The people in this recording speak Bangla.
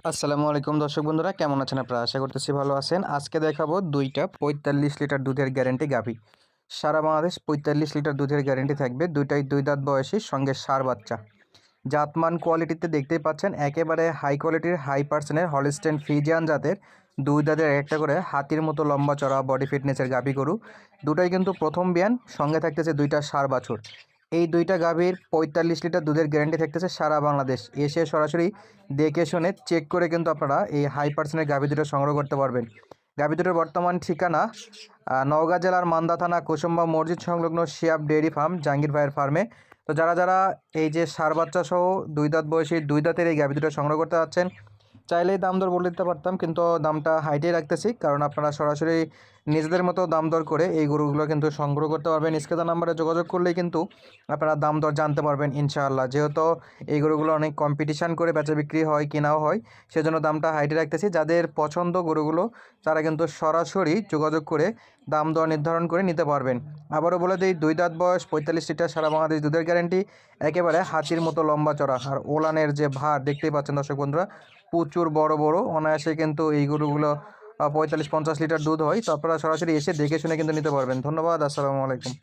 আসসালামু আলাইকুম দর্শক বন্ধুরা, কেমন আছেন আপনারা? আশা করতেছি ভালো আছেন। আজকে দেখাবো দুইটা ৪৫ লিটার দুধের গ্যারেন্টি গাভী। সারা বাংলাদেশ ৪৫ লিটার দুধের গ্যারেন্টি থাকবে। দুইটাই ২ দাঁত বয়সী, সঙ্গে ষাঁড় বাচ্চা। জাতমান কোয়ালিটিতে দেখতেই পাচ্ছেন, একেবারে হাই কোয়ালিটির হাই পার্সেন্টের হলিস্টেইন ফ্রিজিয়ান জাতের ২ দাঁতের একটা করে হাতির মতো লম্বা চড়া বডি ফিটনেসের গাভী গরু। দুটাই কিন্তু প্রথম বিয়ান, সঙ্গে থাকতেছে দুইটা ষাঁড় বাছুর। এই দুইটা গাভীর ৪৫ লিটার দুধের গ্যারান্টি থাকতেছে সারা বাংলাদেশ। এসে সরাসরি দেখে শুনে চেক করে কিন্তু আপনারা এই হাই পার্সেন্টের গাভী দুটো সংগ্রহ করতে পারবেন। গাভী দুটোর বর্তমান ঠিকানা নওগাঁ জেলার মান্দা থানা কুসুম্বা মসজিদ সংলগ্ন শিয়াব ডেয়ারি ফার্ম, জাহাঙ্গীর ভাইয়ের ফার্মে। তো যারা এই যে ষাঁড় বাচ্চা সহ ২ দাঁত বয়সী ২ দাঁতের এই গাভী দুটো সংগ্রহ করতে যাচ্ছেন, চাইলেই দাম দর বলে দিতে পারতাম, কিন্তু দামটা হাইটেই রাখতেছি, কারণ আপনারা সরাসরি নিজেদের মতো দাম দর করে এই গরুগুলো কিন্তু সংগ্রহ করতে পারবেন। স্ক্রিনে নাম্বারে যোগাযোগ করলেই কিন্তু আপনারা দাম দর জানতে পারবেন ইনশাআল্লাহ। যেহেতু এই গরুগুলো অনেক কম্পিটিশান করে বেচা বিক্রি হয়, কেনাও হয়, সেজন্য দামটা হাইটে রাখতেছি। যাদের পছন্দ গরুগুলো তারা কিন্তু সরাসরি যোগাযোগ করে দাম দর নির্ধারণ করে নিতে পারবেন। আবারও বলে দিই, ২ দাঁত বয়স, ৪৫ লিটার সারা বাংলাদেশ দুধের গ্যারেন্টি, একেবারে হাতির মতো লম্বা চড়া। আর ওলানের যে ভার দেখতেই পাচ্ছেন দর্শক বন্ধুরা, প্রচুর বড় বড়, অনায়াসে কিন্তু এই গরুগুলো ৪৫-৫০ লিটার দুধ হয়। তো আপনারা সরাসরি এসে দেখে শুনে কিন্তু নিতে পারবেন। ধন্যবাদ, আসসালামু আলাইকুম।